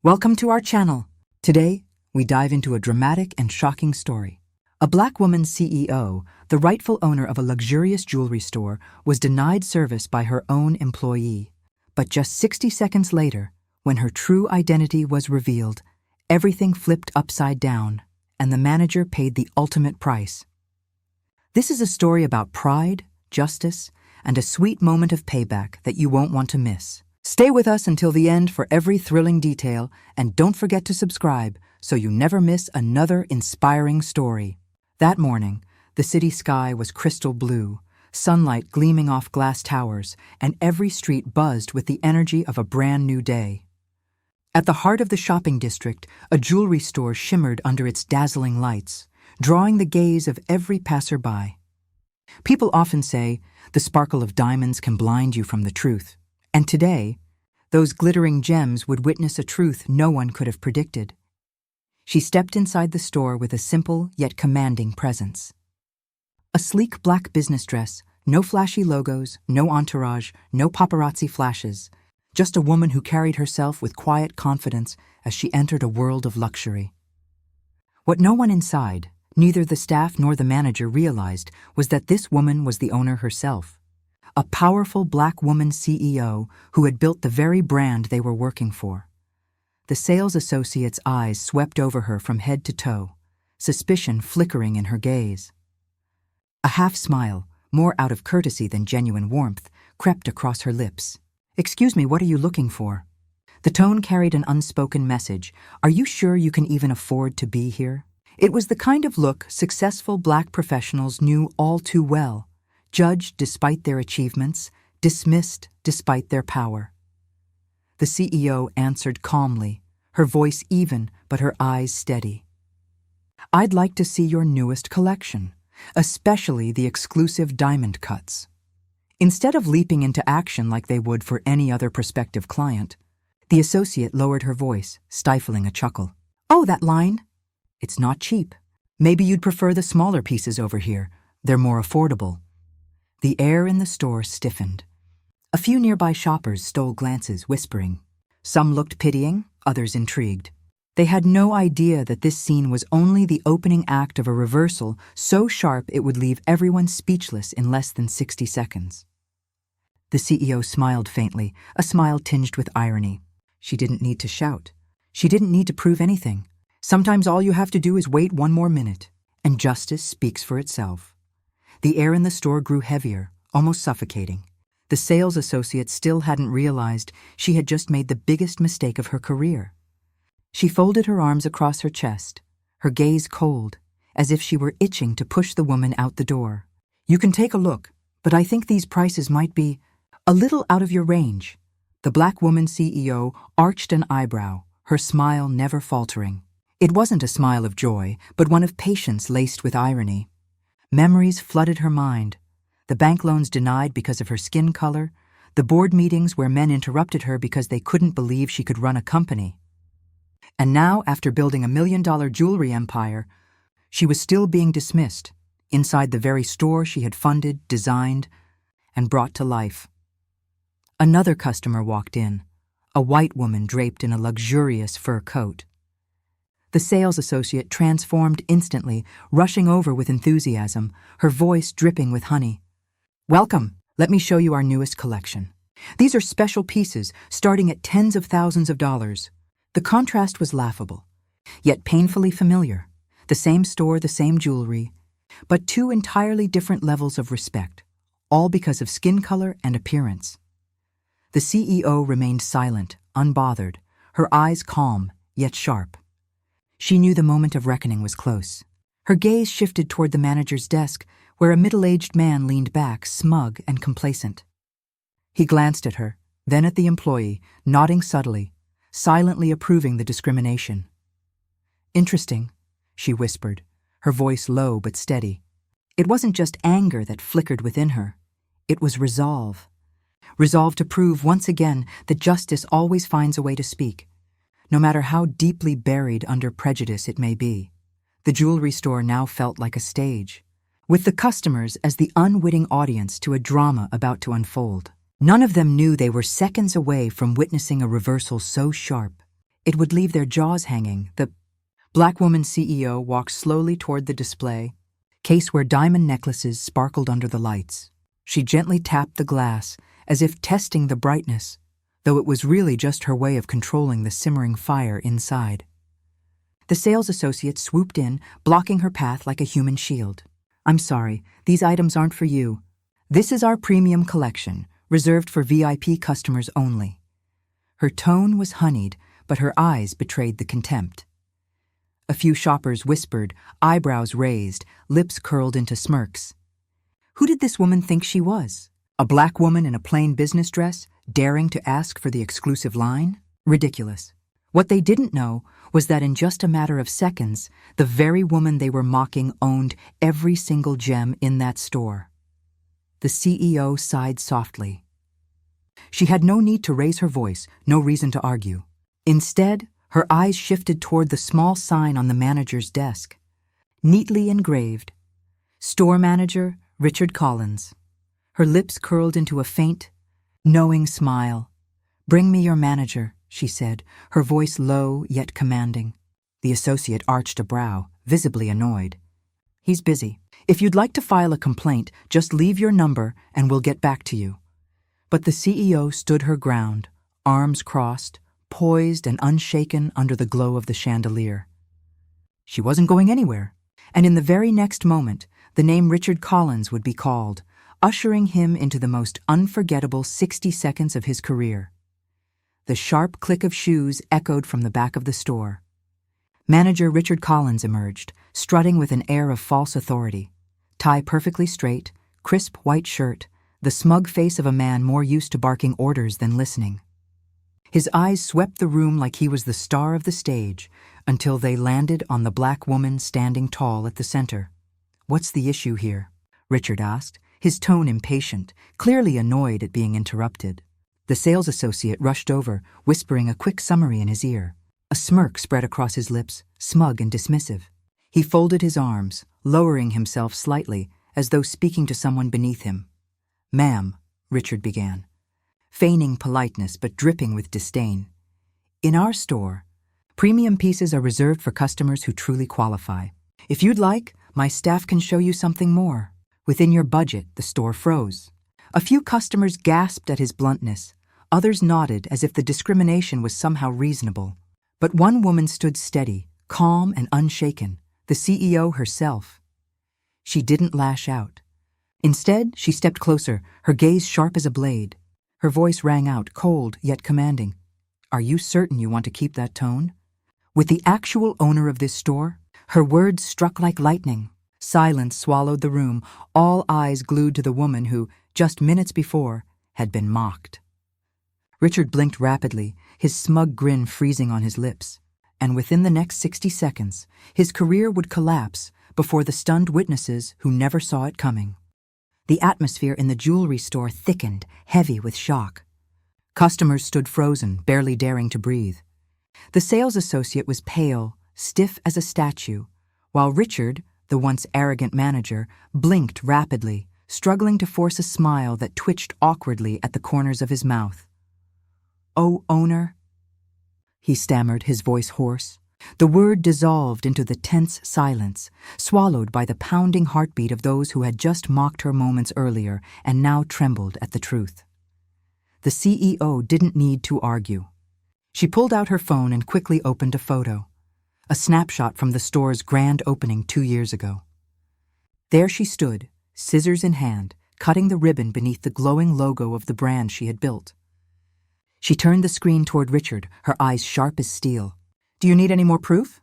Welcome to our channel. Today, we dive into a dramatic and shocking story. A black woman CEO, the rightful owner of a luxurious jewelry store, was denied service by her own employee. But just 60 seconds later, when her true identity was revealed, everything flipped upside down, and the manager paid the ultimate price. This is a story about pride, justice, and a sweet moment of payback that you won't want to miss. Stay with us until the end for every thrilling detail, and don't forget to subscribe so you never miss another inspiring story. That morning, the city sky was crystal blue, sunlight gleaming off glass towers, and every street buzzed with the energy of a brand new day. At the heart of the shopping district, a jewelry store shimmered under its dazzling lights, drawing the gaze of every passerby. People often say, the sparkle of diamonds can blind you from the truth. And today, those glittering gems would witness a truth no one could have predicted. She stepped inside the store with a simple yet commanding presence. A sleek black business dress, no flashy logos, no entourage, no paparazzi flashes, just a woman who carried herself with quiet confidence as she entered a world of luxury. What no one inside, neither the staff nor the manager, realized was that this woman was the owner herself. A powerful black woman CEO who had built the very brand they were working for. The sales associate's eyes swept over her from head to toe, suspicion flickering in her gaze. A half smile, more out of courtesy than genuine warmth, crept across her lips. "Excuse me, what are you looking for?" The tone carried an unspoken message. "Are you sure you can even afford to be here?" It was the kind of look successful black professionals knew all too well. Judged despite their achievements, dismissed despite their power. The CEO answered calmly, her voice even but her eyes steady. "I'd like to see your newest collection, especially the exclusive diamond cuts." Instead of leaping into action like they would for any other prospective client, the associate lowered her voice, stifling a chuckle. "Oh, that line? It's not cheap. Maybe you'd prefer the smaller pieces over here. They're more affordable." The air in the store stiffened. A few nearby shoppers stole glances, whispering. Some looked pitying, others intrigued. They had no idea that this scene was only the opening act of a reversal so sharp it would leave everyone speechless in less than 60 seconds. The CEO smiled faintly, a smile tinged with irony. She didn't need to shout. She didn't need to prove anything. Sometimes all you have to do is wait one more minute, and justice speaks for itself. The air in the store grew heavier, almost suffocating. The sales associate still hadn't realized she had just made the biggest mistake of her career. She folded her arms across her chest, her gaze cold, as if she were itching to push the woman out the door. "You can take a look, but I think these prices might be a little out of your range." The black woman CEO arched an eyebrow, her smile never faltering. It wasn't a smile of joy, but one of patience laced with irony. Memories flooded her mind. The bank loans denied because of her skin color, the board meetings where men interrupted her because they couldn't believe she could run a company. And now, after building a $1 million jewelry empire, she was still being dismissed, inside the very store she had funded, designed, and brought to life. Another customer walked in, a white woman draped in a luxurious fur coat. The sales associate transformed instantly, rushing over with enthusiasm, her voice dripping with honey. "Welcome, let me show you our newest collection. These are special pieces, starting at tens of thousands of dollars." The contrast was laughable, yet painfully familiar. The same store, the same jewelry, but two entirely different levels of respect, all because of skin color and appearance. The CEO remained silent, unbothered, her eyes calm, yet sharp. She knew the moment of reckoning was close. Her gaze shifted toward the manager's desk, where a middle-aged man leaned back, smug and complacent. He glanced at her, then at the employee, nodding subtly, silently approving the discrimination. "Interesting," she whispered, her voice low but steady. It wasn't just anger that flickered within her. It was resolve. Resolve to prove once again that justice always finds a way to speak, no matter how deeply buried under prejudice it may be. The jewelry store now felt like a stage, with the customers as the unwitting audience to a drama about to unfold. None of them knew they were seconds away from witnessing a reversal so sharp, It would leave their jaws hanging. The black woman CEO walked slowly toward the display, case where diamond necklaces sparkled under the lights. She gently tapped the glass, as if testing the brightness, though it was really just her way of controlling the simmering fire inside. The sales associate swooped in, blocking her path like a human shield. "I'm sorry, these items aren't for you. This is our premium collection, reserved for VIP customers only." Her tone was honeyed, but her eyes betrayed the contempt. A few shoppers whispered, eyebrows raised, lips curled into smirks. Who did this woman think she was? A black woman in a plain business dress, daring to ask for the exclusive line? Ridiculous. What they didn't know was that in just a matter of seconds, the very woman they were mocking owned every single gem in that store. The CEO sighed softly. She had no need to raise her voice, no reason to argue. Instead, her eyes shifted toward the small sign on the manager's desk. Neatly engraved, "Store Manager, Richard Collins." Her lips curled into a faint, knowing smile. "Bring me your manager," she said, her voice low yet commanding. The associate arched a brow, visibly annoyed. "He's busy. If you'd like to file a complaint, just leave your number and we'll get back to you." But the CEO stood her ground, arms crossed, poised and unshaken under the glow of the chandelier. She wasn't going anywhere, and in the very next moment, the name Richard Collins would be called, ushering him into the most unforgettable 60 seconds of his career. The sharp click of shoes echoed from the back of the store. Manager Richard Collins emerged, strutting with an air of false authority. Tie perfectly straight, crisp white shirt, the smug face of a man more used to barking orders than listening. His eyes swept the room like he was the star of the stage, until they landed on the black woman standing tall at the center. "What's the issue here?" Richard asked, his tone impatient, clearly annoyed at being interrupted. The sales associate rushed over, whispering a quick summary in his ear. A smirk spread across his lips, smug and dismissive. He folded his arms, lowering himself slightly, as though speaking to someone beneath him. "Ma'am," Richard began, feigning politeness but dripping with disdain. "In our store, premium pieces are reserved for customers who truly qualify. If you'd like, my staff can show you something more." Within your budget, the store froze. A few customers gasped at his bluntness. Others nodded as if the discrimination was somehow reasonable. But one woman stood steady, calm and unshaken, the CEO herself. She didn't lash out. Instead, she stepped closer, her gaze sharp as a blade. Her voice rang out, cold yet commanding. "Are you certain you want to keep that tone?" With the actual owner of this store, her words struck like lightning. Silence swallowed the room, all eyes glued to the woman who, just minutes before, had been mocked. Richard blinked rapidly, his smug grin freezing on his lips. And within the next 60 seconds, his career would collapse before the stunned witnesses who never saw it coming. The atmosphere in the jewelry store thickened, heavy with shock. Customers stood frozen, barely daring to breathe. The sales associate was pale, stiff as a statue, while Richard, the once arrogant manager, blinked rapidly, struggling to force a smile that twitched awkwardly at the corners of his mouth. "Oh, owner," he stammered, his voice hoarse. The word dissolved into the tense silence, swallowed by the pounding heartbeat of those who had just mocked her moments earlier and now trembled at the truth. The CEO didn't need to argue. She pulled out her phone and quickly opened a photo. A snapshot from the store's grand opening 2 years ago. There she stood, scissors in hand, cutting the ribbon beneath the glowing logo of the brand she had built. She turned the screen toward Richard, her eyes sharp as steel. "Do you need any more proof?"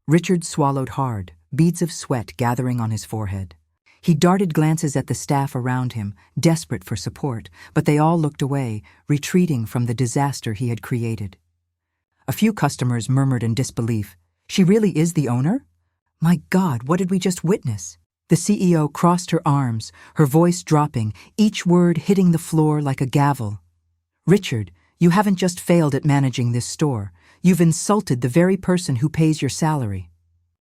Richard swallowed hard, beads of sweat gathering on his forehead. He darted glances at the staff around him, desperate for support, but they all looked away, retreating from the disaster he had created. A few customers murmured in disbelief. "She really is the owner? My God, what did we just witness?" The CEO crossed her arms, her voice dropping, each word hitting the floor like a gavel. "Richard, you haven't just failed at managing this store. You've insulted the very person who pays your salary.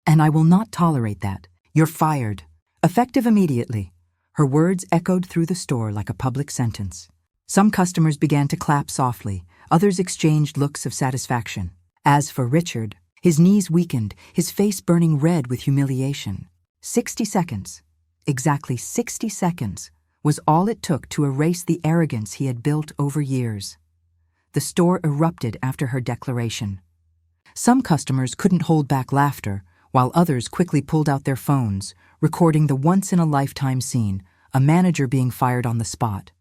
And I will not tolerate that. You're fired. Effective immediately." Her words echoed through the store like a public sentence. Some customers began to clap softly, others exchanged looks of satisfaction. As for Richard, his knees weakened, his face burning red with humiliation. 60 seconds, exactly 60 seconds, was all it took to erase the arrogance he had built over years. The store erupted after her declaration. Some customers couldn't hold back laughter, while others quickly pulled out their phones, recording the once-in-a-lifetime scene, a manager being fired on the spot.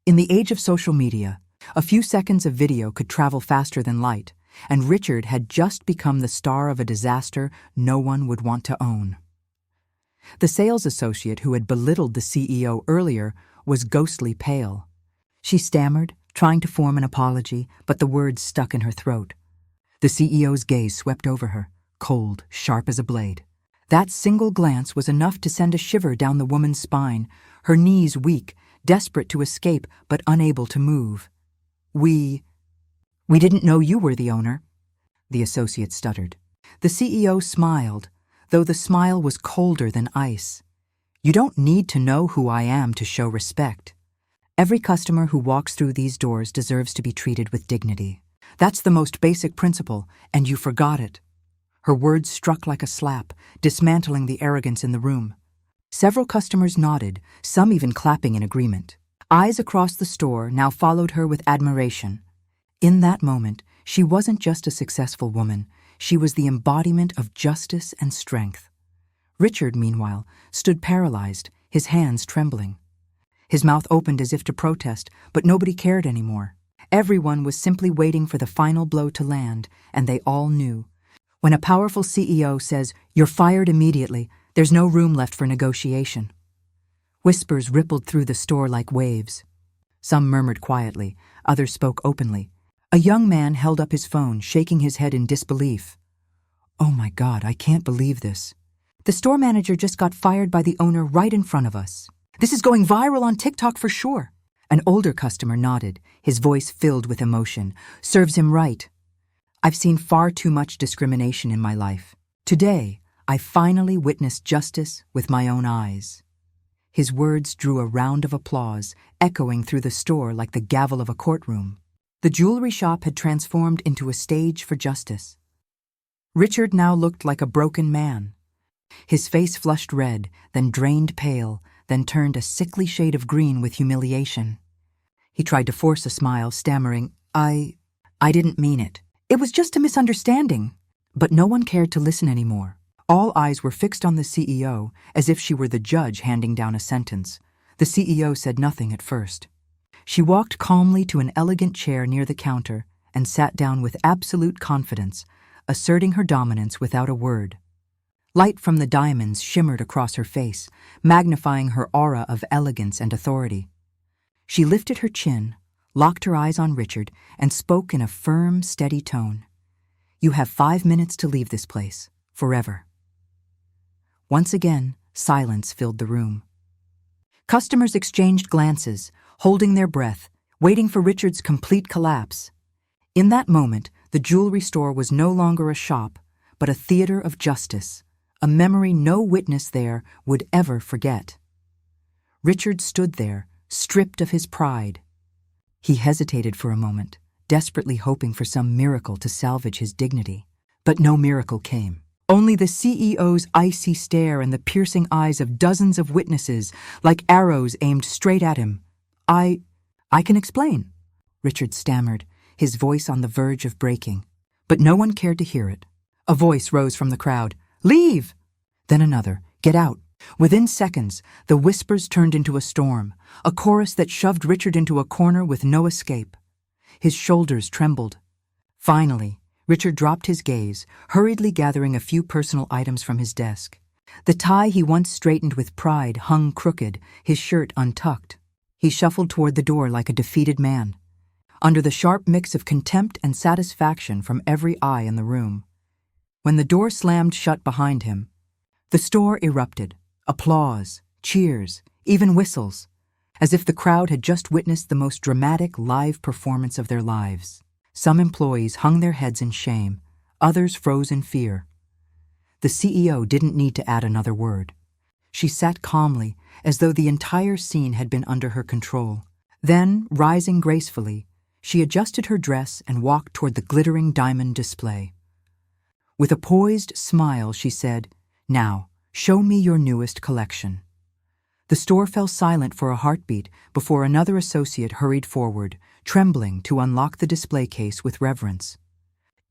In the age of social media, a few seconds of video could travel faster than light, and Richard had just become the star of a disaster no one would want to own. The sales associate who had belittled the CEO earlier was ghostly pale. She stammered, trying to form an apology, but the words stuck in her throat. The CEO's gaze swept over her, cold, sharp as a blade. That single glance was enough to send a shiver down the woman's spine, her knees weak, desperate to escape but unable to move. We didn't know you were the owner," the associate stuttered. The CEO smiled, though the smile was colder than ice. "You don't need to know who I am to show respect. Every customer who walks through these doors deserves to be treated with dignity. That's the most basic principle, and you forgot it." Her words struck like a slap, dismantling the arrogance in the room. Several customers nodded, some even clapping in agreement. Eyes across the store now followed her with admiration. In that moment, she wasn't just a successful woman, she was the embodiment of justice and strength. Richard, meanwhile, stood paralyzed, his hands trembling. His mouth opened as if to protest, but nobody cared anymore. Everyone was simply waiting for the final blow to land, and they all knew. When a powerful CEO says, "You're fired immediately," there's no room left for negotiation. Whispers rippled through the store like waves. Some murmured quietly, others spoke openly. A young man held up his phone, shaking his head in disbelief. "Oh my God, I can't believe this. The store manager just got fired by the owner right in front of us. This is going viral on TikTok for sure." An older customer nodded, his voice filled with emotion. "Serves him right. I've seen far too much discrimination in my life. Today, I finally witnessed justice with my own eyes." His words drew a round of applause, echoing through the store like the gavel of a courtroom. The jewelry shop had transformed into a stage for justice. Richard now looked like a broken man. His face flushed red, then drained pale, then turned a sickly shade of green with humiliation. He tried to force a smile, stammering, I didn't mean it. It was just a misunderstanding." But no one cared to listen anymore. All eyes were fixed on the CEO, as if she were the judge handing down a sentence. The CEO said nothing at first. She walked calmly to an elegant chair near the counter and sat down with absolute confidence, asserting her dominance without a word. Light from the diamonds shimmered across her face, magnifying her aura of elegance and authority. She lifted her chin, locked her eyes on Richard, and spoke in a firm, steady tone. "You have 5 minutes to leave this place, forever." Once again, silence filled the room. Customers exchanged glances, holding their breath, waiting for Richard's complete collapse. In that moment, the jewelry store was no longer a shop, but a theater of justice, a memory no witness there would ever forget. Richard stood there, stripped of his pride. He hesitated for a moment, desperately hoping for some miracle to salvage his dignity. But no miracle came. Only the CEO's icy stare and the piercing eyes of dozens of witnesses, like arrows aimed straight at him. I can explain," Richard stammered, his voice on the verge of breaking. But no one cared to hear it. A voice rose from the crowd. "Leave!" Then another. "Get out!" Within seconds, the whispers turned into a storm, a chorus that shoved Richard into a corner with no escape. His shoulders trembled. Finally, Richard dropped his gaze, hurriedly gathering a few personal items from his desk. The tie he once straightened with pride hung crooked, his shirt untucked. He shuffled toward the door like a defeated man, under the sharp mix of contempt and satisfaction from every eye in the room. When the door slammed shut behind him, the store erupted. Applause, cheers, even whistles, as if the crowd had just witnessed the most dramatic live performance of their lives. Some employees hung their heads in shame, others froze in fear. The CEO didn't need to add another word. She sat calmly, as though the entire scene had been under her control. Then, rising gracefully, She adjusted her dress and walked toward the glittering diamond display. With a poised smile, she said, "Now, show me your newest collection." The store fell silent for a heartbeat before another associate hurried forward, trembling to unlock the display case with reverence.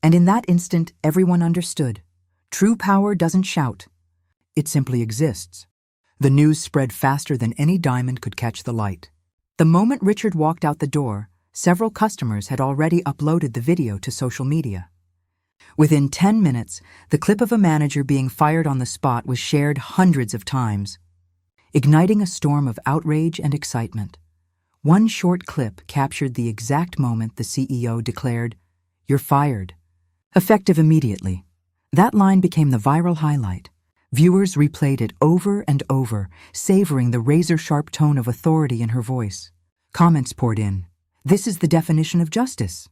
And in that instant, everyone understood. True power doesn't shout. It simply exists. The news spread faster than any diamond could catch the light. The moment Richard walked out the door, several customers had already uploaded the video to social media. Within 10 minutes, the clip of a manager being fired on the spot was shared hundreds of times, igniting a storm of outrage and excitement. One short clip captured the exact moment the CEO declared, "You're fired," effective immediately. That line became the viral highlight. Viewers replayed it over and over, savoring the razor-sharp tone of authority in her voice. Comments poured in. "This is the definition of justice."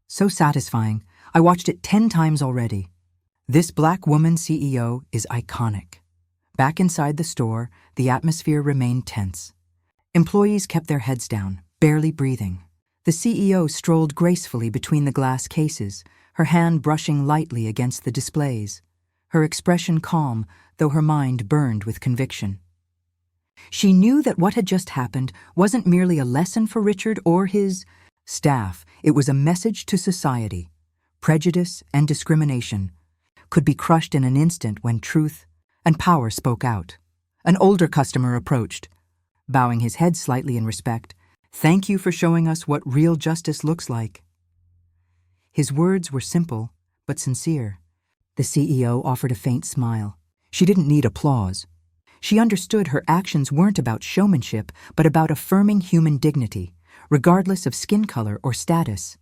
"So satisfying. I watched it 10 times already." "This black woman CEO is iconic." Back inside the store, the atmosphere remained tense. Employees kept their heads down, barely breathing. The CEO strolled gracefully between the glass cases, her hand brushing lightly against the displays, her expression calm, though her mind burned with conviction. She knew that what had just happened wasn't merely a lesson for Richard or his staff. It was a message to society. Prejudice and discrimination could be crushed in an instant when truth and power spoke out. An older customer approached, bowing his head slightly in respect. "Thank you for showing us what real justice looks like." His words were simple, but sincere. The CEO offered a faint smile. She didn't need applause. She understood her actions weren't about showmanship, but about affirming human dignity, regardless of skin color or status.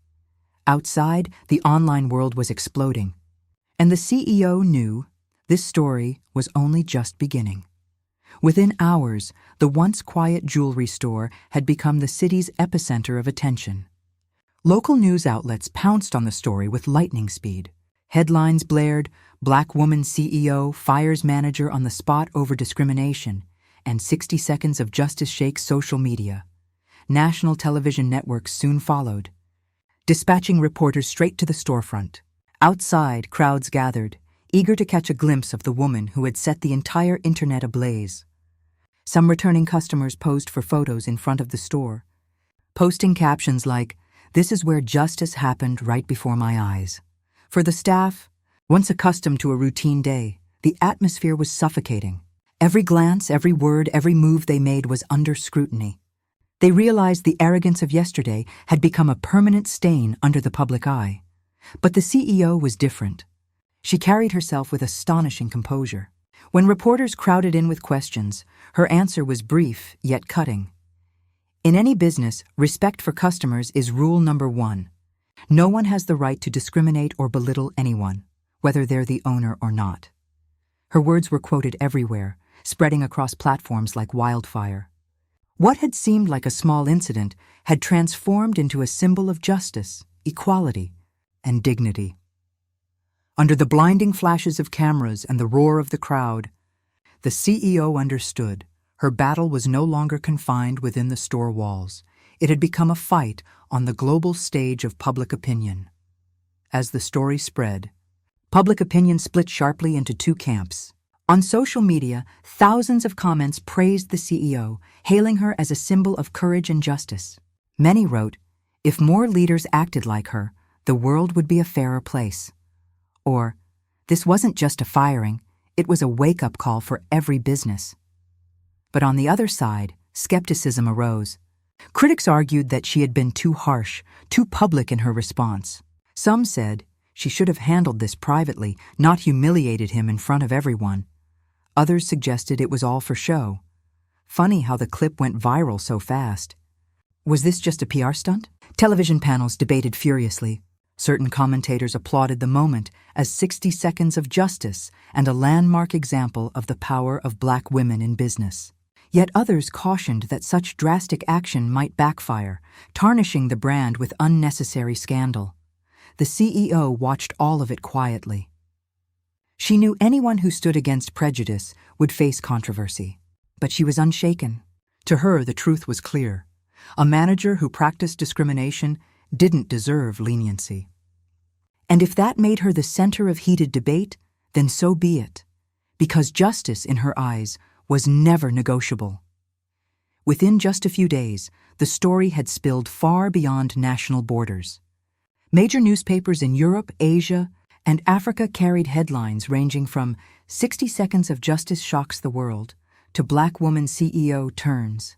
Outside, the online world was exploding. And the CEO knew this story was only just beginning. Within hours, the once quiet jewelry store had become the city's epicenter of attention. Local news outlets pounced on the story with lightning speed. Headlines blared, "Black woman CEO fires manager on the spot over discrimination," and 60 seconds of justice shakes social media. National television networks soon followed, dispatching reporters straight to the storefront. Outside, crowds gathered, eager to catch a glimpse of the woman who had set the entire internet ablaze. Some returning customers posed for photos in front of the store, posting captions like, "This is where justice happened right before my eyes." For the staff, once accustomed to a routine day, the atmosphere was suffocating. Every glance, every word, every move they made was under scrutiny. They realized the arrogance of yesterday had become a permanent stain under the public eye. But the CEO was different. She carried herself with astonishing composure. When reporters crowded in with questions, her answer was brief yet cutting. In any business, respect for customers is rule number 1. No one has the right to discriminate or belittle anyone, whether they're the owner or not. Her words were quoted everywhere, spreading across platforms like wildfire. What had seemed like a small incident had transformed into a symbol of justice, equality, and dignity. Under the blinding flashes of cameras and the roar of the crowd, the CEO understood her battle was no longer confined within the store walls. It had become a fight on the global stage of public opinion. As the story spread, public opinion split sharply into 2 camps. On social media, thousands of comments praised the CEO, hailing her as a symbol of courage and justice. Many wrote, "If more leaders acted like her, the world would be a fairer place." Or, "This wasn't just a firing, it was a wake-up call for every business." But on the other side, skepticism arose. Critics argued that she had been too harsh, too public in her response. Some said she should have handled this privately, not humiliated him in front of everyone. Others suggested it was all for show. Funny how the clip went viral so fast. Was this just a PR stunt? Television panels debated furiously. Certain commentators applauded the moment as 60 seconds of justice and a landmark example of the power of black women in business. Yet others cautioned that such drastic action might backfire, tarnishing the brand with unnecessary scandal. The CEO watched all of it quietly. She knew anyone who stood against prejudice would face controversy, but she was unshaken. To her, the truth was clear. A manager who practiced discrimination didn't deserve leniency. And if that made her the center of heated debate, then so be it, because justice in her eyes was never negotiable. Within just a few days, the story had spilled far beyond national borders. Major newspapers in Europe, Asia, and Africa carried headlines ranging from 60 seconds of justice shocks the world to Black woman CEO turns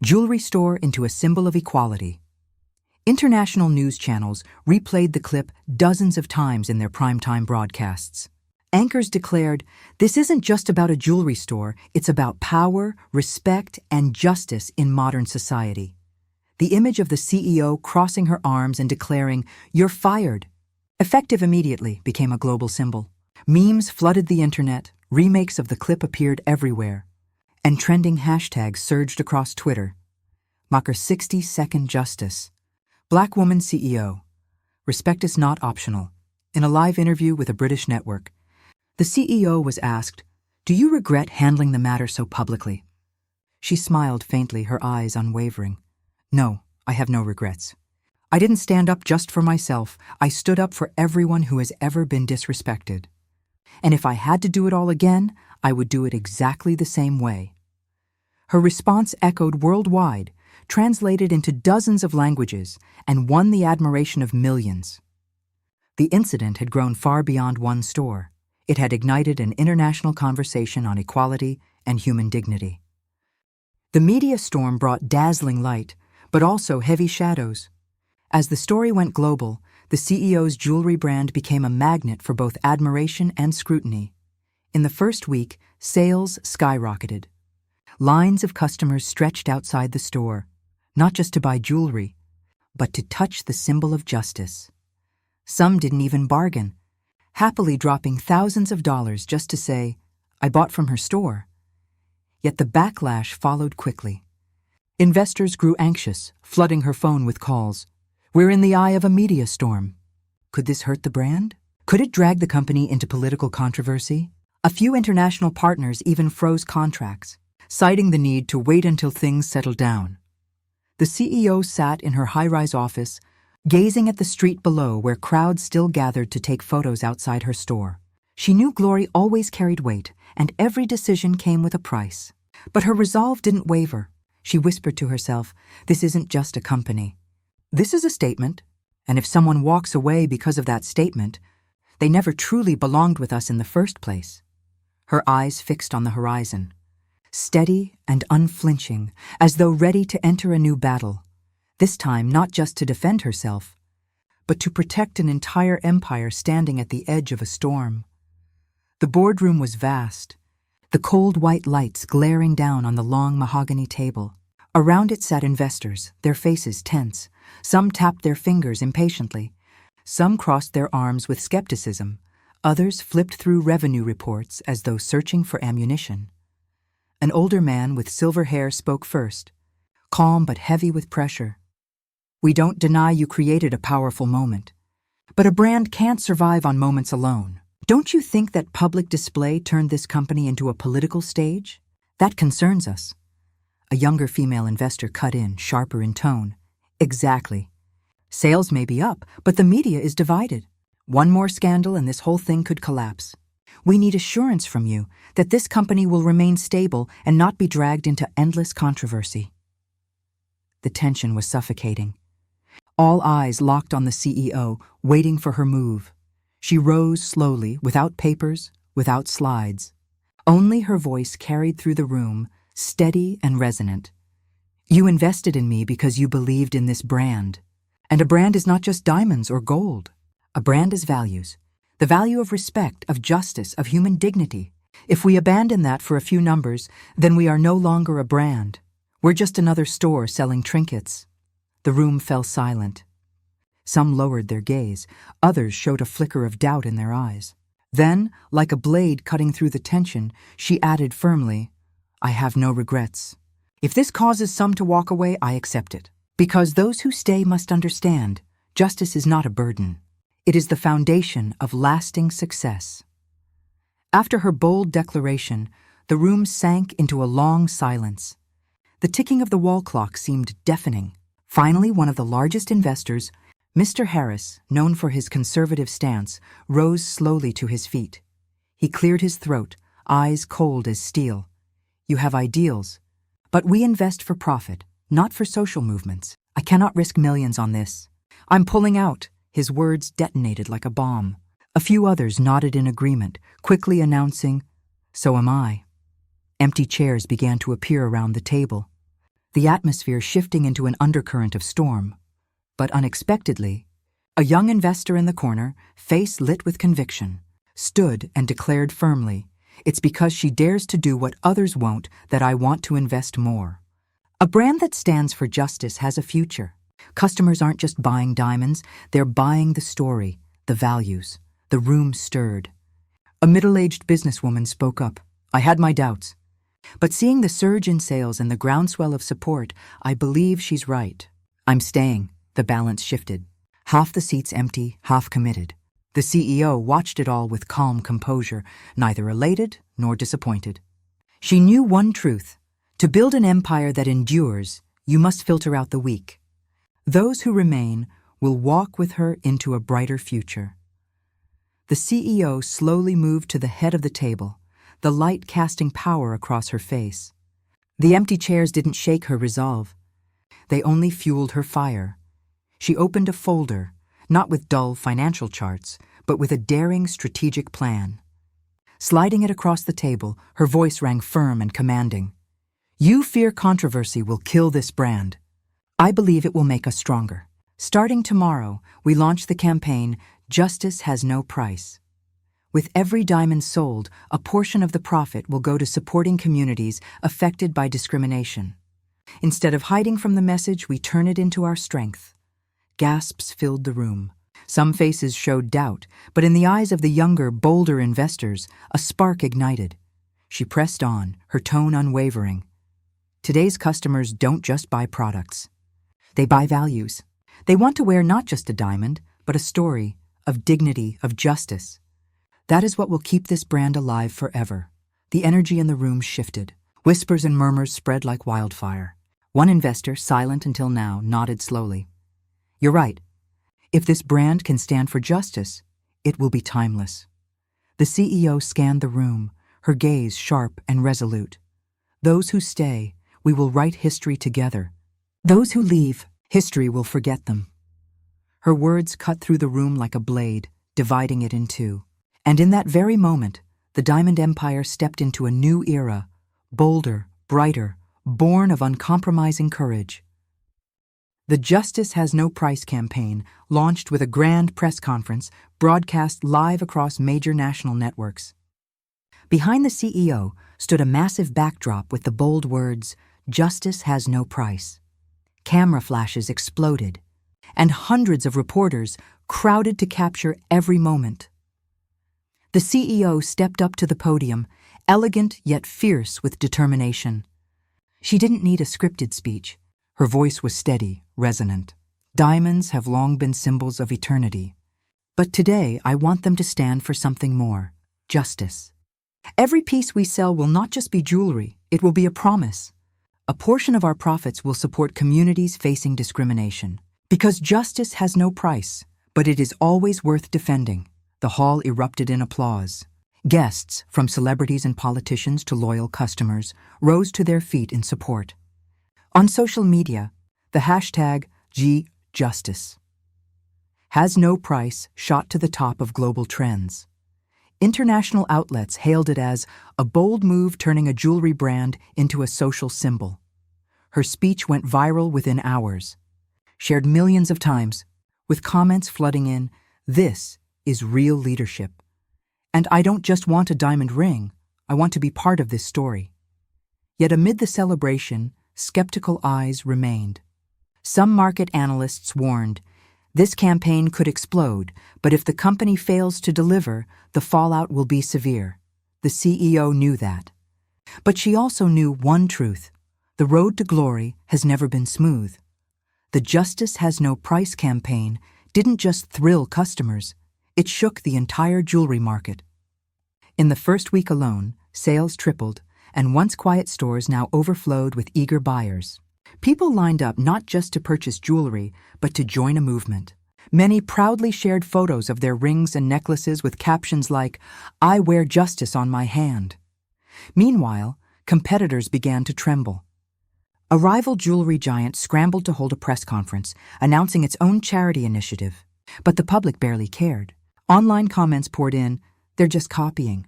jewelry store into a symbol of equality. International news channels replayed the clip dozens of times in their primetime broadcasts. Anchors declared, "This isn't just about a jewelry store, it's about power, respect, and justice in modern society." The image of the CEO crossing her arms and declaring, "You're fired," effective immediately, became a global symbol. Memes flooded the internet, remakes of the clip appeared everywhere, and trending hashtags surged across Twitter. Mocker 60-second justice. Black woman CEO. Respect is not optional. In a live interview with a British network, the CEO was asked, "Do you regret handling the matter so publicly?" She smiled faintly, her eyes unwavering. "No, I have no regrets. I didn't stand up just for myself. I stood up for everyone who has ever been disrespected. And if I had to do it all again, I would do it exactly the same way." Her response echoed worldwide, translated into dozens of languages, and won the admiration of millions. The incident had grown far beyond one store. It had ignited an international conversation on equality and human dignity. The media storm brought dazzling light, but also heavy shadows. As the story went global, the CEO's jewelry brand became a magnet for both admiration and scrutiny. In the first week, sales skyrocketed. Lines of customers stretched outside the store, not just to buy jewelry, but to touch the symbol of justice. Some didn't even bargain, happily dropping thousands of dollars just to say, "I bought from her store." Yet the backlash followed quickly. Investors grew anxious, flooding her phone with calls. "We're in the eye of a media storm." Could this hurt the brand? Could it drag the company into political controversy? A few international partners even froze contracts, citing the need to wait until things settled down. The CEO sat in her high-rise office, gazing at the street below where crowds still gathered to take photos outside her store. She knew glory always carried weight, and every decision came with a price. But her resolve didn't waver. She whispered to herself, "This isn't just a company. This is a statement, and if someone walks away because of that statement, they never truly belonged with us in the first place." Her eyes fixed on the horizon, steady and unflinching, as though ready to enter a new battle, this time not just to defend herself, but to protect an entire empire standing at the edge of a storm. The boardroom was vast, the cold white lights glaring down on the long mahogany table. Around it sat investors, their faces tense. Some tapped their fingers impatiently. Some crossed their arms with skepticism. Others flipped through revenue reports as though searching for ammunition. An older man with silver hair spoke first, calm but heavy with pressure. "We don't deny you created a powerful moment. But a brand can't survive on moments alone. Don't you think that public display turned this company into a political stage? That concerns us." A younger female investor cut in, sharper in tone. "Exactly. Sales may be up, but the media is divided. One more scandal and this whole thing could collapse. We need assurance from you that this company will remain stable and not be dragged into endless controversy." The tension was suffocating. All eyes locked on the CEO, waiting for her move. She rose slowly, without papers, without slides. Only her voice carried through the room, steady and resonant. "You invested in me because you believed in this brand. And a brand is not just diamonds or gold. A brand is values. The value of respect, of justice, of human dignity. If we abandon that for a few numbers, then we are no longer a brand. We're just another store selling trinkets." The room fell silent. Some lowered their gaze. Others showed a flicker of doubt in their eyes. Then, like a blade cutting through the tension, she added firmly, "I have no regrets. If this causes some to walk away, I accept it. Because those who stay must understand, justice is not a burden. It is the foundation of lasting success." After her bold declaration, the room sank into a long silence. The ticking of the wall clock seemed deafening. Finally, one of the largest investors, Mr. Harris, known for his conservative stance, rose slowly to his feet. He cleared his throat, eyes cold as steel. You have ideals, but we invest for profit, not for social movements. I cannot risk millions on this. I'm pulling out. His words detonated like a bomb. A few others nodded in agreement, quickly announcing, "So am I." Empty chairs began to appear around the table, the atmosphere shifting into an undercurrent of storm. But unexpectedly, a young investor in the corner, face lit with conviction, stood and declared firmly, "It's because she dares to do what others won't that I want to invest more." A brand that stands for justice has a future. Customers aren't just buying diamonds, they're buying the story, the values. The room stirred. A middle-aged businesswoman spoke up. "I had my doubts. But seeing the surge in sales and the groundswell of support, I believe she's right. I'm staying." The balance shifted. Half the seats empty, half committed. The CEO watched it all with calm composure, neither elated nor disappointed. She knew one truth. To build an empire that endures, you must filter out the weak. Those who remain will walk with her into a brighter future. The CEO slowly moved to the head of the table, the light casting power across her face. The empty chairs didn't shake her resolve. They only fueled her fire. She opened a folder, not with dull financial charts, but with a daring strategic plan. Sliding it across the table, her voice rang firm and commanding. "You fear controversy will kill this brand. I believe it will make us stronger. Starting tomorrow, we launch the campaign, Justice Has No Price. With every diamond sold, a portion of the profit will go to supporting communities affected by discrimination. Instead of hiding from the message, we turn it into our strength." Gasps filled the room. Some faces showed doubt, but in the eyes of the younger, bolder investors, a spark ignited. She pressed on, her tone unwavering. Today's customers don't just buy products. They buy values. They want to wear not just a diamond, but a story of dignity, of justice. That is what will keep this brand alive forever. The energy in the room shifted. Whispers and murmurs spread like wildfire. One investor, silent until now, nodded slowly. "You're right. If this brand can stand for justice, it will be timeless." The CEO scanned the room, her gaze sharp and resolute. "Those who stay, we will write history together. Those who leave, history will forget them." Her words cut through the room like a blade, dividing it in two. And in that very moment, the Diamond Empire stepped into a new era, bolder, brighter, born of uncompromising courage. The Justice Has No Price campaign, launched with a grand press conference, broadcast live across major national networks. Behind the CEO stood a massive backdrop with the bold words, "Justice Has No Price." Camera flashes exploded, and hundreds of reporters crowded to capture every moment. The CEO stepped up to the podium, elegant yet fierce with determination. She didn't need a scripted speech. Her voice was steady, resonant. "Diamonds have long been symbols of eternity. But today I want them to stand for something more, justice. Every piece we sell will not just be jewelry, it will be a promise. A portion of our profits will support communities facing discrimination. Because justice has no price, but it is always worth defending." The hall erupted in applause. Guests, from celebrities and politicians to loyal customers, rose to their feet in support. On social media, the hashtag #GJustice has no price shot to the top of global trends. International outlets hailed it as a bold move turning a jewelry brand into a social symbol. Her speech went viral within hours, shared millions of times, with comments flooding in, "This is real leadership. And I don't just want a diamond ring, I want to be part of this story." Yet amid the celebration, skeptical eyes remained. Some market analysts warned, this campaign could explode, but if the company fails to deliver, the fallout will be severe. The CEO knew that. But she also knew one truth. The road to glory has never been smooth. The Justice Has No Price campaign didn't just thrill customers, it shook the entire jewelry market. In the first week alone, sales tripled, and once quiet stores now overflowed with eager buyers. People lined up not just to purchase jewelry, but to join a movement. Many proudly shared photos of their rings and necklaces with captions like, "I wear justice on my hand." Meanwhile, competitors began to tremble. A rival jewelry giant scrambled to hold a press conference, announcing its own charity initiative. But the public barely cared. Online comments poured in, "They're just copying."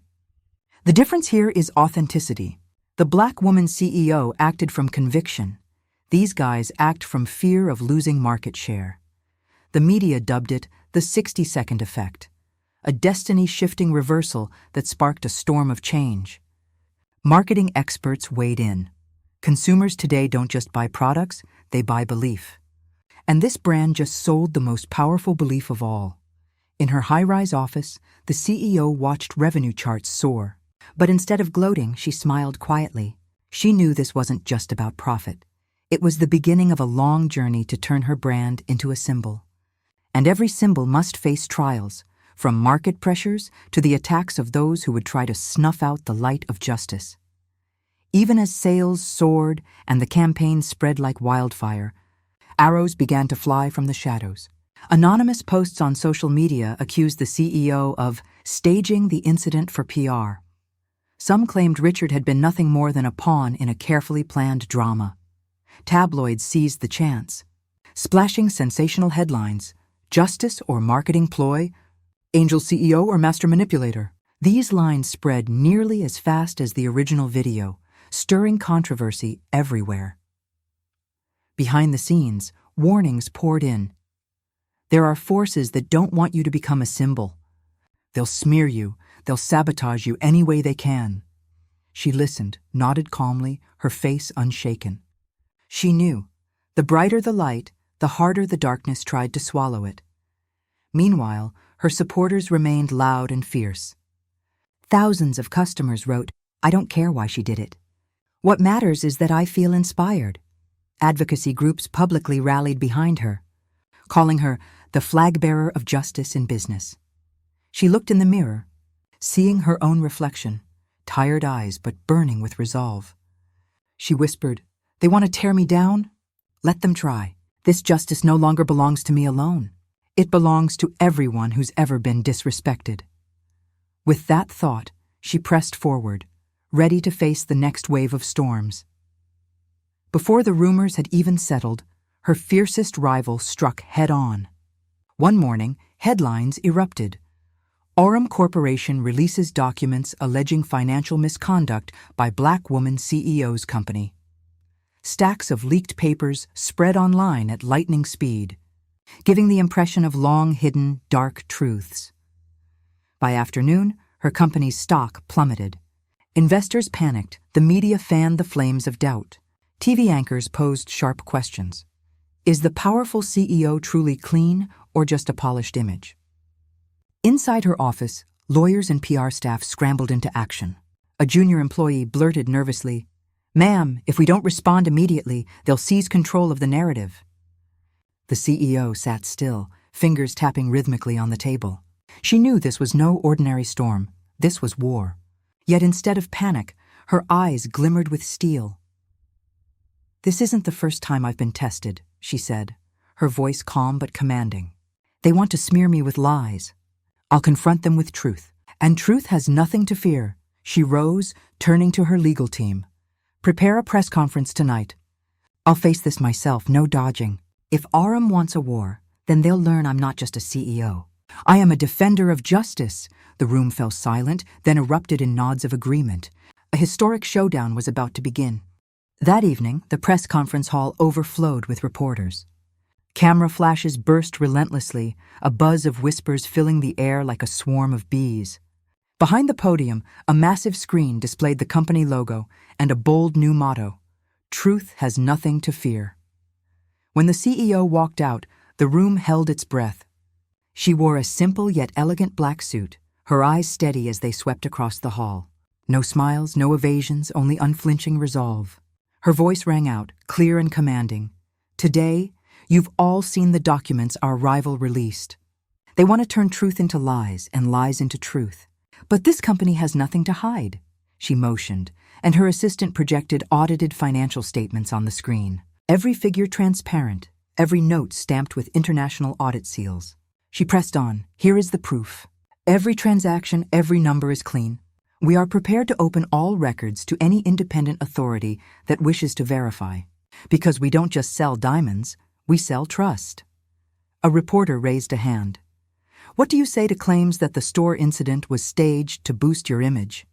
The difference here is authenticity. The black woman CEO acted from conviction. These guys act from fear of losing market share. The media dubbed it the 60-second effect, a destiny-shifting reversal that sparked a storm of change. Marketing experts weighed in. Consumers today don't just buy products, they buy belief. And this brand just sold the most powerful belief of all. In her high-rise office, the CEO watched revenue charts soar. But instead of gloating, she smiled quietly. She knew this wasn't just about profit. It was the beginning of a long journey to turn her brand into a symbol. And every symbol must face trials, from market pressures to the attacks of those who would try to snuff out the light of justice. Even as sales soared and the campaign spread like wildfire, arrows began to fly from the shadows. Anonymous posts on social media accused the CEO of staging the incident for PR. Some claimed Richard had been nothing more than a pawn in a carefully planned drama. Tabloids seized the chance, splashing sensational headlines: "Justice or marketing ploy? Angel CEO or master manipulator?" These lines spread nearly as fast as the original video, stirring controversy everywhere. Behind the scenes, warnings poured in. There are forces that don't want you to become a symbol. They'll smear you, they'll sabotage you any way they can. She listened, nodded calmly, her face unshaken. She knew, the brighter the light, the harder the darkness tried to swallow it. Meanwhile, her supporters remained loud and fierce. Thousands of customers wrote, "I don't care why she did it. What matters is that I feel inspired." Advocacy groups publicly rallied behind her, calling her the flag bearer of justice in business. She looked in the mirror, seeing her own reflection, tired eyes but burning with resolve. She whispered, "They want to tear me down? Let them try. This justice no longer belongs to me alone. It belongs to everyone who's ever been disrespected." With that thought, she pressed forward, ready to face the next wave of storms. Before the rumors had even settled, her fiercest rival struck head-on. One morning, headlines erupted. Aurum Corporation releases documents alleging financial misconduct by black woman CEO's company. Stacks of leaked papers spread online at lightning speed, giving the impression of long-hidden, dark truths. By afternoon, her company's stock plummeted. Investors panicked, the media fanned the flames of doubt. TV anchors posed sharp questions. Is the powerful CEO truly clean or just a polished image? Inside her office, lawyers and PR staff scrambled into action. A junior employee blurted nervously, "Ma'am, if we don't respond immediately, they'll seize control of the narrative." The CEO sat still, fingers tapping rhythmically on the table. She knew this was no ordinary storm. This was war. Yet instead of panic, her eyes glimmered with steel. "This isn't the first time I've been tested," she said, her voice calm but commanding. "They want to smear me with lies. I'll confront them with truth. And truth has nothing to fear." She rose, turning to her legal team. "Prepare a press conference tonight. I'll face this myself, no dodging. If Aurum wants a war, then they'll learn I'm not just a CEO. I am a defender of justice." The room fell silent, then erupted in nods of agreement. A historic showdown was about to begin. That evening, the press conference hall overflowed with reporters. Camera flashes burst relentlessly, a buzz of whispers filling the air like a swarm of bees. Behind the podium, a massive screen displayed the company logo and a bold new motto: "Truth has nothing to fear." When the CEO walked out, the room held its breath. She wore a simple yet elegant black suit, her eyes steady as they swept across the hall. No smiles, no evasions, only unflinching resolve. Her voice rang out, clear and commanding. "Today, you've all seen the documents our rival released. They want to turn truth into lies and lies into truth. But this company has nothing to hide." She motioned, and her assistant projected audited financial statements on the screen. Every figure transparent, every note stamped with international audit seals. She pressed on. Here is the proof. Every transaction, every number is clean. We are prepared to open all records to any independent authority that wishes to verify. Because we don't just sell diamonds, we sell trust. A reporter raised a hand. What do you say to claims that the store incident was staged to boost your image?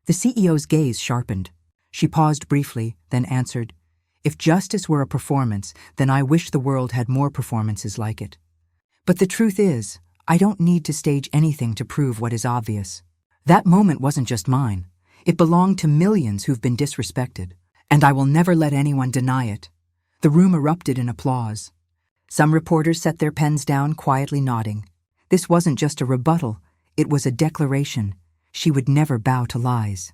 The CEO's gaze sharpened. She paused briefly, then answered, If justice were a performance, then I wish the world had more performances like it. But the truth is, I don't need to stage anything to prove what is obvious. That moment wasn't just mine. It belonged to millions who've been disrespected. And I will never let anyone deny it. The room erupted in applause. Some reporters set their pens down, quietly nodding. This wasn't just a rebuttal, it was a declaration. She would never bow to lies.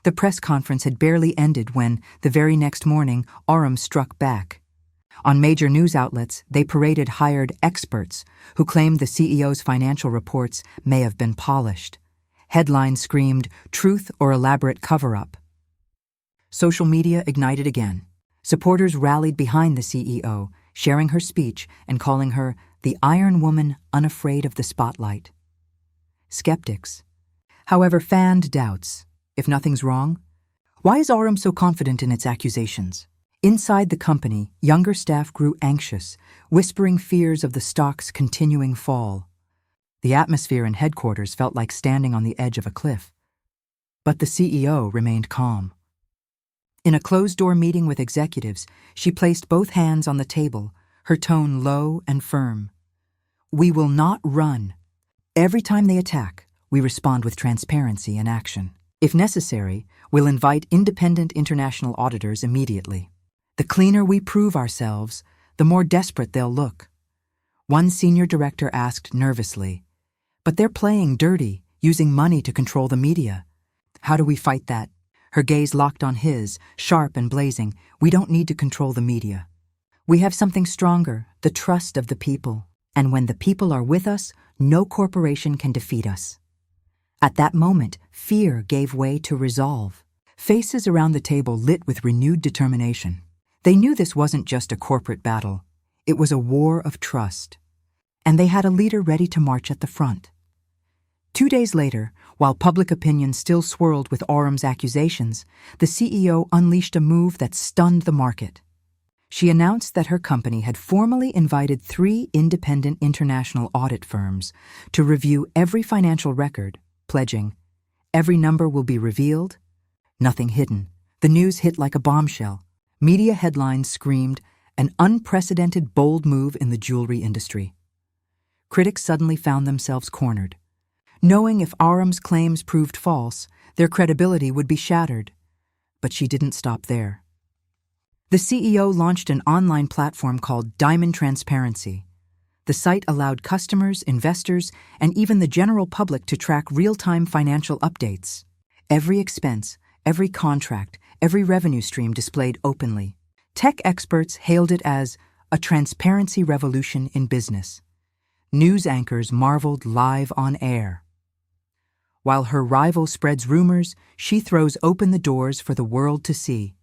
The press conference had barely ended when, the very next morning, Aurum struck back. On major news outlets, they paraded hired experts who claimed the CEO's financial reports may have been polished. Headlines screamed, "Truth or elaborate cover-up." Social media ignited again. Supporters rallied behind the CEO, sharing her speech and calling her the Iron Woman unafraid of the spotlight. Skeptics, however, fanned doubts. If nothing's wrong, why is Aurum so confident in its accusations? Inside the company, younger staff grew anxious, whispering fears of the stock's continuing fall. The atmosphere in headquarters felt like standing on the edge of a cliff. But the CEO remained calm. In a closed-door meeting with executives, she placed both hands on the table, her tone low and firm. We will not run. Every time they attack, we respond with transparency and action. If necessary, we'll invite independent international auditors immediately. The cleaner we prove ourselves, the more desperate they'll look. One senior director asked nervously, But they're playing dirty, using money to control the media. How do we fight that? Her gaze locked on his, sharp and blazing. We don't need to control the media. We have something stronger, the trust of the people. And when the people are with us, no corporation can defeat us. At that moment, fear gave way to resolve. Faces around the table lit with renewed determination. They knew this wasn't just a corporate battle. It was a war of trust. And they had a leader ready to march at the front. 2 days later, while public opinion still swirled with Aurum's accusations, the CEO unleashed a move that stunned the market. She announced that her company had formally invited 3 independent international audit firms to review every financial record, pledging, every number will be revealed, nothing hidden. The news hit like a bombshell. Media headlines screamed, an unprecedented bold move in the jewelry industry. Critics suddenly found themselves cornered. Knowing if Aurum's claims proved false, their credibility would be shattered. But she didn't stop there. The CEO launched an online platform called Diamond Transparency. The site allowed customers, investors, and even the general public to track real-time financial updates. Every expense, every contract, every revenue stream displayed openly. Tech experts hailed it as a transparency revolution in business. News anchors marveled live on air. While her rival spreads rumors, she throws open the doors for the world to see.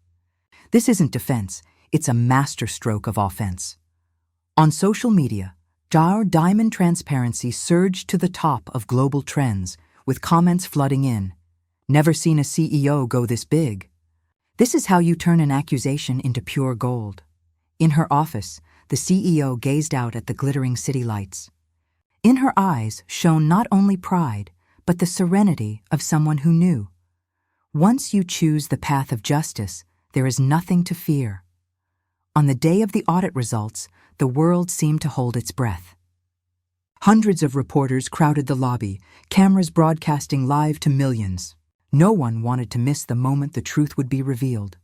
This isn't defense, it's a masterstroke of offense. On social media, our Diamond Transparency surged to the top of global trends, with comments flooding in. Never seen a CEO go this big. This is how you turn an accusation into pure gold. In her office, the CEO gazed out at the glittering city lights. In her eyes shone not only pride, but the serenity of someone who knew. Once you choose the path of justice, there is nothing to fear. On the day of the audit results, the world seemed to hold its breath. Hundreds of reporters crowded the lobby, cameras broadcasting live to millions. No one wanted to miss the moment the truth would be revealed.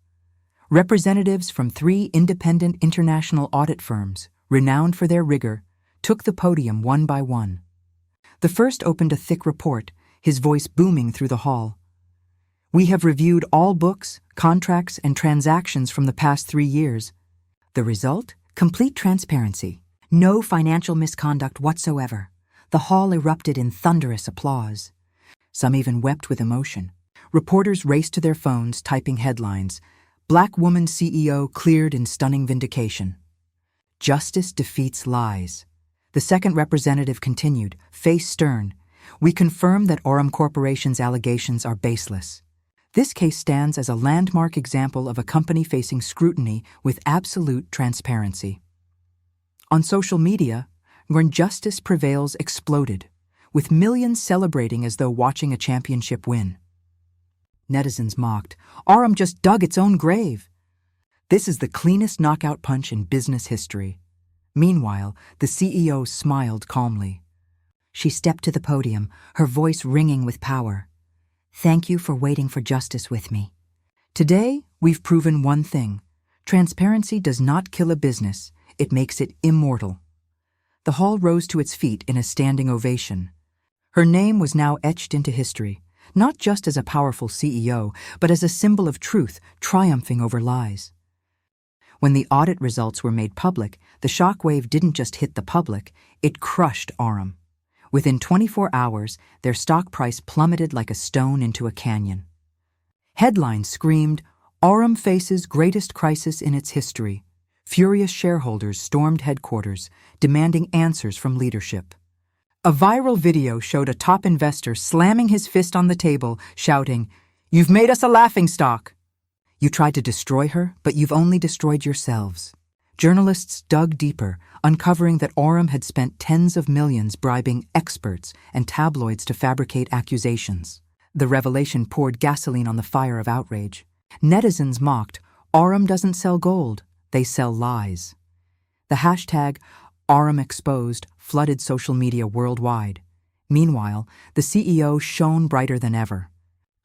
Representatives from 3 independent international audit firms, renowned for their rigor, took the podium one by one. The first opened a thick report, his voice booming through the hall. We have reviewed all books, contracts, and transactions from the past 3 years. The result? Complete transparency. No financial misconduct whatsoever. The hall erupted in thunderous applause. Some even wept with emotion. Reporters raced to their phones, typing headlines. Black woman CEO cleared in stunning vindication. Justice defeats lies. The second representative continued, face stern. We confirm that Aurum Corporation's allegations are baseless. This case stands as a landmark example of a company facing scrutiny with absolute transparency. On social media, when justice prevails exploded, with millions celebrating as though watching a championship win. Netizens mocked, Aurum just dug its own grave. This is the cleanest knockout punch in business history. Meanwhile, the CEO smiled calmly. She stepped to the podium, her voice ringing with power. Thank you for waiting for justice with me. Today, we've proven one thing. Transparency does not kill a business, it makes it immortal. The hall rose to its feet in a standing ovation. Her name was now etched into history, not just as a powerful CEO, but as a symbol of truth triumphing over lies. When the audit results were made public, the shockwave didn't just hit the public, it crushed Aurum. Within 24 hours, their stock price plummeted like a stone into a canyon. Headlines screamed, Aurum faces greatest crisis in its history. Furious shareholders stormed headquarters, demanding answers from leadership. A viral video showed a top investor slamming his fist on the table, shouting, "You've made us a laughingstock." You tried to destroy her, but you've only destroyed yourselves. Journalists dug deeper, uncovering that Aurum had spent tens of millions bribing experts and tabloids to fabricate accusations. The revelation poured gasoline on the fire of outrage. Netizens mocked, Aurum doesn't sell gold, they sell lies. The hashtag Aurum Exposed flooded social media worldwide. Meanwhile, the CEO shone brighter than ever.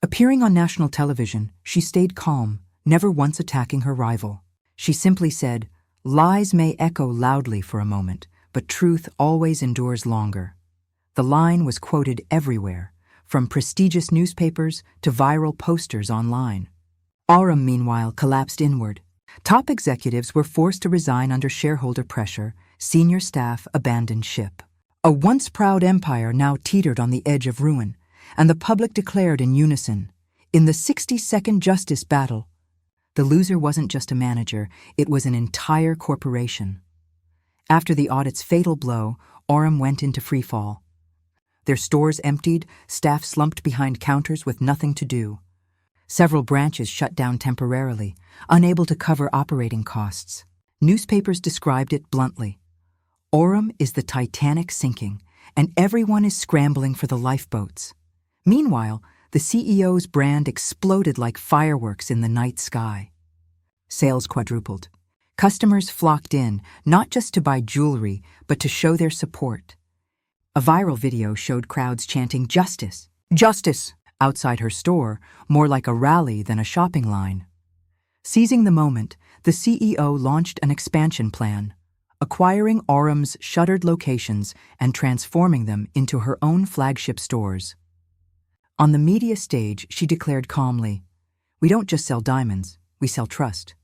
Appearing on national television, she stayed calm, never once attacking her rival. She simply said, lies may echo loudly for a moment, but truth always endures longer. The line was quoted everywhere, from prestigious newspapers to viral posters online. Aurum, meanwhile, collapsed inward. Top executives were forced to resign under shareholder pressure, senior staff abandoned ship. A once proud empire now teetered on the edge of ruin, and the public declared in unison, in the 60-second justice battle, the loser wasn't just a manager, it was an entire corporation. After the audit's fatal blow, Aurum went into freefall. Their stores emptied, staff slumped behind counters with nothing to do. Several branches shut down temporarily, unable to cover operating costs. Newspapers described it bluntly. Aurum is the Titanic sinking, and everyone is scrambling for the lifeboats. Meanwhile, the CEO's brand exploded like fireworks in the night sky. Sales quadrupled. Customers flocked in, not just to buy jewelry, but to show their support. A viral video showed crowds chanting, "Justice! Justice!" outside her store, more like a rally than a shopping line. Seizing the moment, the CEO launched an expansion plan, acquiring Aurum's shuttered locations and transforming them into her own flagship stores. On the media stage, she declared calmly, "We don't just sell diamonds, we sell trust.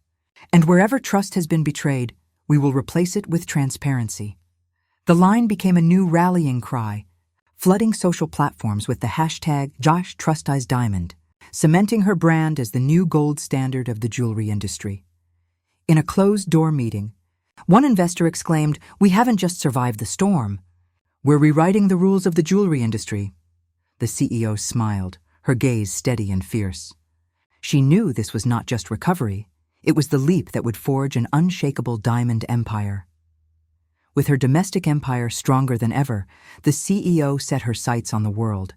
And wherever trust has been betrayed, we will replace it with transparency." The line became a new rallying cry, flooding social platforms with the hashtag #JoshTrusticeDiamond, cementing her brand as the new gold standard of the jewelry industry. In a closed-door meeting, one investor exclaimed, "We haven't just survived the storm. We're rewriting the rules of the jewelry industry." The CEO smiled, her gaze steady and fierce. She knew this was not just recovery, it was the leap that would forge an unshakable diamond empire. With her domestic empire stronger than ever, the CEO set her sights on the world.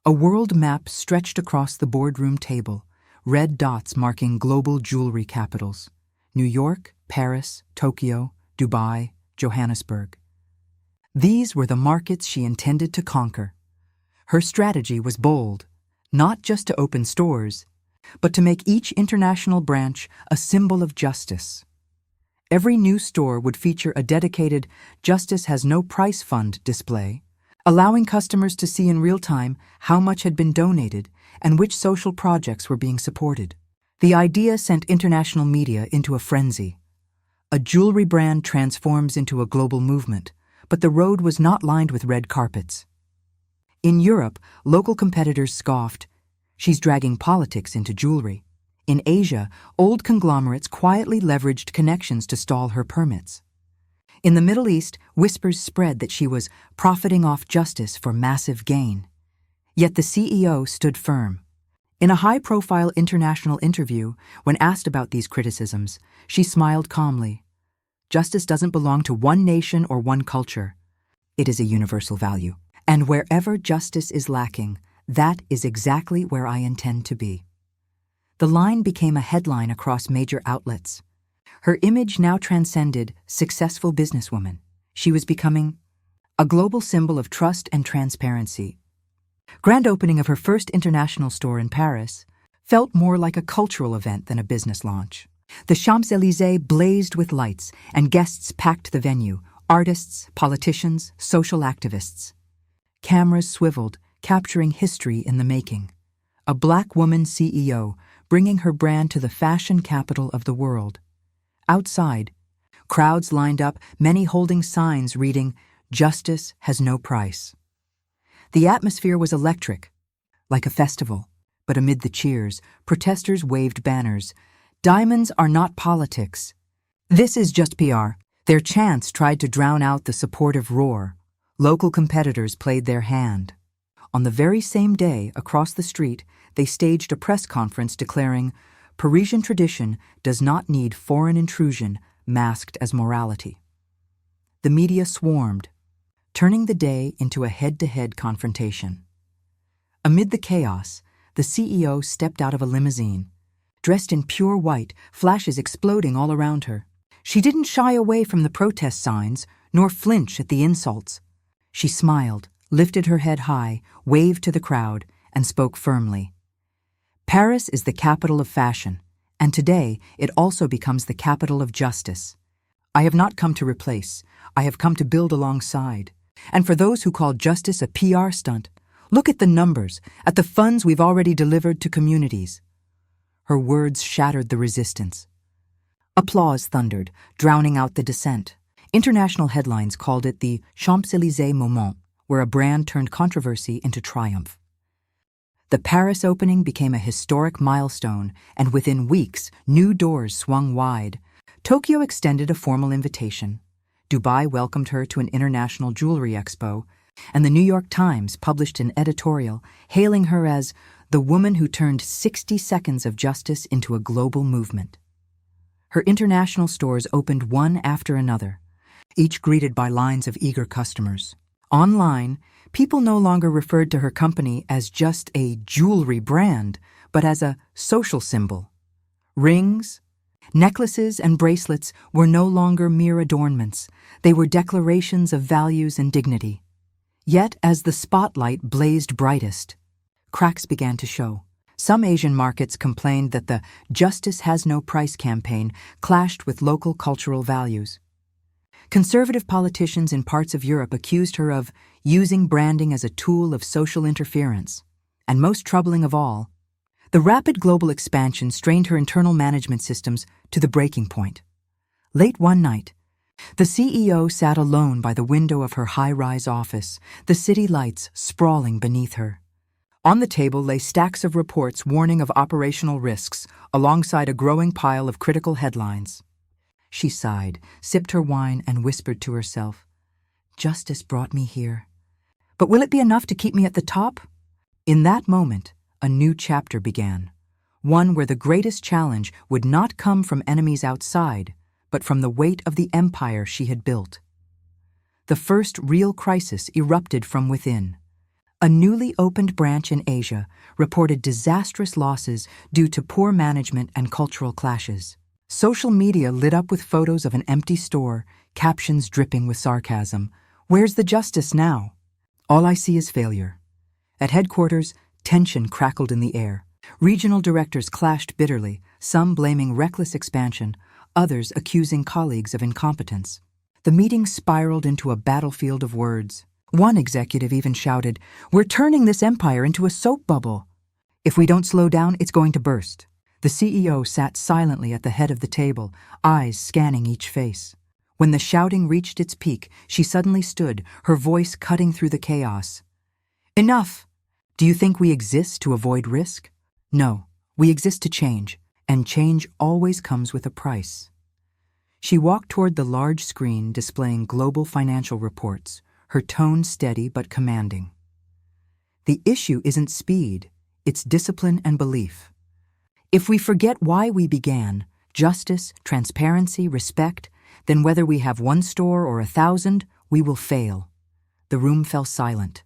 A world map stretched across the boardroom table, red dots marking global jewelry capitals: New York, Paris, Tokyo, Dubai, Johannesburg. These were the markets she intended to conquer. Her strategy was bold, not just to open stores, but to make each international branch a symbol of justice. Every new store would feature a dedicated "Justice Has No Price Fund" display, allowing customers to see in real time how much had been donated and which social projects were being supported. The idea sent international media into a frenzy. A jewelry brand transforms into a global movement, but the road was not lined with red carpets. In Europe, local competitors scoffed, "She's dragging politics into jewelry." In Asia, old conglomerates quietly leveraged connections to stall her permits. In the Middle East, whispers spread that she was profiting off justice for massive gain. Yet the CEO stood firm. In a high-profile international interview, when asked about these criticisms, she smiled calmly. Justice doesn't belong to one nation or one culture. It is a universal value. And wherever justice is lacking, that is exactly where I intend to be. The line became a headline across major outlets. Her image now transcended successful businesswoman. She was becoming a global symbol of trust and transparency. Grand opening of her first international store in Paris felt more like a cultural event than a business launch. The Champs-Élysées blazed with lights, and guests packed the venue, artists, politicians, social activists. Cameras swiveled, capturing history in the making. A Black woman CEO bringing her brand to the fashion capital of the world. Outside, crowds lined up, many holding signs reading, "Justice has no price." The atmosphere was electric, like a festival, but amid the cheers, protesters waved banners. "Diamonds are not politics. This is just PR." Their chants tried to drown out the supportive roar. Local competitors played their hand. On the very same day, across the street, they staged a press conference declaring, "Parisian tradition does not need foreign intrusion masked as morality." The media swarmed, turning the day into a head-to-head confrontation. Amid the chaos, the CEO stepped out of a limousine. Dressed in pure white, flashes exploding all around her. She didn't shy away from the protest signs, nor flinch at the insults. She smiled, lifted her head high, waved to the crowd, and spoke firmly. Paris is the capital of fashion, and today it also becomes the capital of justice. I have not come to replace, I have come to build alongside. And for those who call justice a PR stunt, look at the numbers, at the funds we've already delivered to communities. Her words shattered the resistance. Applause thundered, drowning out the dissent. International headlines called it the Champs-Élysées moment, where a brand turned controversy into triumph. The Paris opening became a historic milestone, and within weeks, new doors swung wide. Tokyo extended a formal invitation. Dubai welcomed her to an international jewelry expo, and the New York Times published an editorial hailing her as the woman who turned 60 seconds of justice into a global movement. Her international stores opened one after another, each greeted by lines of eager customers. Online, people no longer referred to her company as just a jewelry brand, but as a social symbol. Rings, necklaces, and bracelets were no longer mere adornments. They were declarations of values and dignity. Yet, as the spotlight blazed brightest, cracks began to show. Some Asian markets complained that the "Justice Has No Price" campaign clashed with local cultural values. Conservative politicians in parts of Europe accused her of using branding as a tool of social interference. And most troubling of all, the rapid global expansion strained her internal management systems to the breaking point. Late one night, the CEO sat alone by the window of her high-rise office, the city lights sprawling beneath her. On the table lay stacks of reports warning of operational risks, alongside a growing pile of critical headlines. She sighed, sipped her wine, and whispered to herself, "Justice brought me here. But will it be enough to keep me at the top?" In that moment, a new chapter began, one where the greatest challenge would not come from enemies outside, but from the weight of the empire she had built. The first real crisis erupted from within. A newly opened branch in Asia reported disastrous losses due to poor management and cultural clashes. Social media lit up with photos of an empty store, captions dripping with sarcasm. "Where's the justice now? All I see is failure." At headquarters, tension crackled in the air. Regional directors clashed bitterly, some blaming reckless expansion, others accusing colleagues of incompetence. The meeting spiraled into a battlefield of words. One executive even shouted, "We're turning this empire into a soap bubble. If we don't slow down, it's going to burst." The CEO sat silently at the head of the table, eyes scanning each face. When the shouting reached its peak, she suddenly stood, her voice cutting through the chaos. "Enough! Do you think we exist to avoid risk? No, we exist to change. And change always comes with a price. She walked toward the large screen displaying global financial reports, her tone steady but commanding. The issue isn't speed, it's discipline and belief. If we forget why we began, justice, transparency, respect, then whether we have one store or 1,000, we will fail. The room fell silent.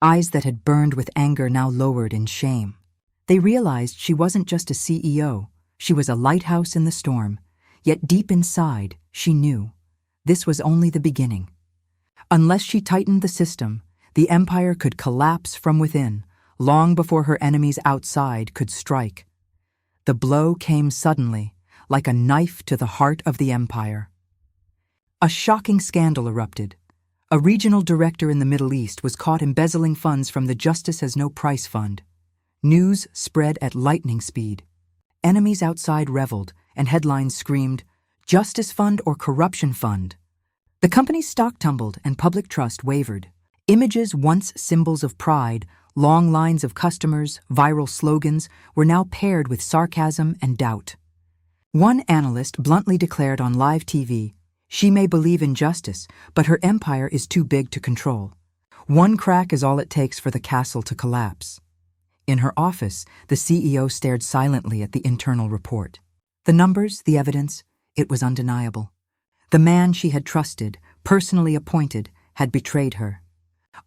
Eyes that had burned with anger now lowered in shame. They realized she wasn't just a CEO, she was a lighthouse in the storm. Yet deep inside, she knew this was only the beginning. Unless she tightened the system, the empire could collapse from within, long before her enemies outside could strike. The blow came suddenly, like a knife to the heart of the empire. A shocking scandal erupted. A regional director in the Middle East was caught embezzling funds from the Justice Has No Price Fund. News spread at lightning speed. Enemies outside reveled, and headlines screamed, "Justice Fund or Corruption Fund?" The company's stock tumbled and public trust wavered. Images once symbols of pride, long lines of customers, viral slogans, were now paired with sarcasm and doubt. One analyst bluntly declared on live TV, "She may believe in justice, but her empire is too big to control. One crack is all it takes for the castle to collapse." In her office, the CEO stared silently at the internal report. The numbers, the evidence, it was undeniable. The man she had trusted, personally appointed, had betrayed her.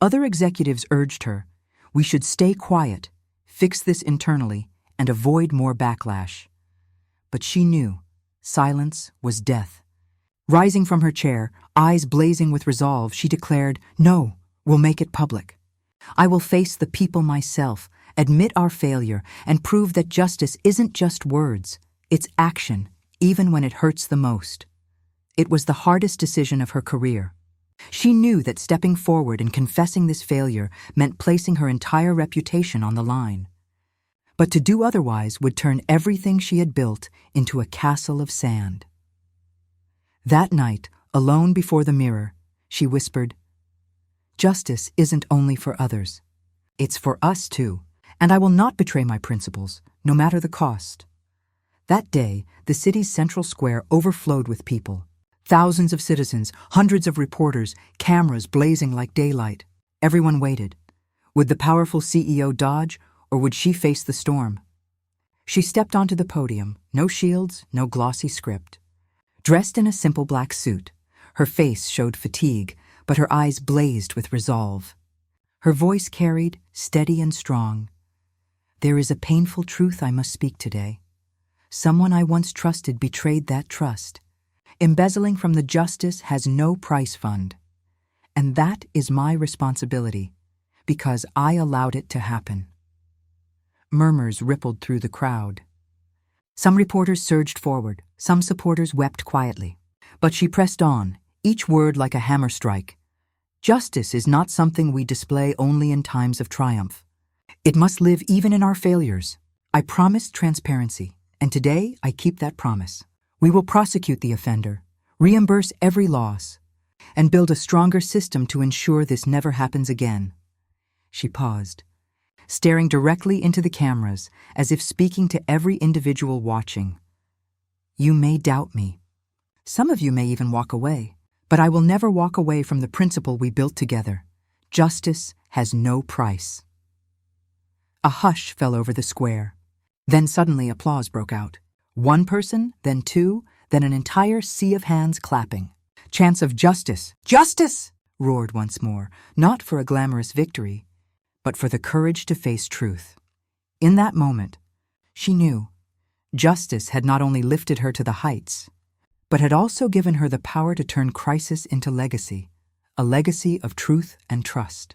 Other executives urged her, "We should stay quiet, fix this internally, and avoid more backlash." But she knew silence was death. Rising from her chair, eyes blazing with resolve, she declared, "No, we'll make it public. I will face the people myself, admit our failure, and prove that justice isn't just words, it's action, even when it hurts the most." It was the hardest decision of her career. She knew that stepping forward and confessing this failure meant placing her entire reputation on the line. But to do otherwise would turn everything she had built into a castle of sand. That night, alone before the mirror, she whispered, "Justice isn't only for others. It's for us too, and I will not betray my principles, no matter the cost." That day, the city's central square overflowed with people. Thousands of citizens, hundreds of reporters, cameras blazing like daylight. Everyone waited. Would the powerful CEO dodge, or would she face the storm? She stepped onto the podium, no shields, no glossy script. Dressed in a simple black suit, her face showed fatigue, but her eyes blazed with resolve. Her voice carried, steady and strong. "There is a painful truth I must speak today. Someone I once trusted betrayed that trust. Embezzling from the Justice Has No Price Fund. And that is my responsibility, because I allowed it to happen." Murmurs rippled through the crowd. Some reporters surged forward, some supporters wept quietly. But she pressed on, each word like a hammer strike. Justice is not something we display only in times of triumph. It must live even in our failures. I promised transparency, and today I keep that promise. We will prosecute the offender, reimburse every loss, and build a stronger system to ensure this never happens again. She paused, staring directly into the cameras as if speaking to every individual watching. "You may doubt me. Some of you may even walk away, but I will never walk away from the principle we built together. Justice has no price." A hush fell over the square. Then suddenly applause broke out. One person, then two, then an entire sea of hands clapping. Chants of "Justice! Justice!" roared once more, not for a glamorous victory, but for the courage to face truth. In that moment, she knew justice had not only lifted her to the heights, but had also given her the power to turn crisis into legacy, a legacy of truth and trust.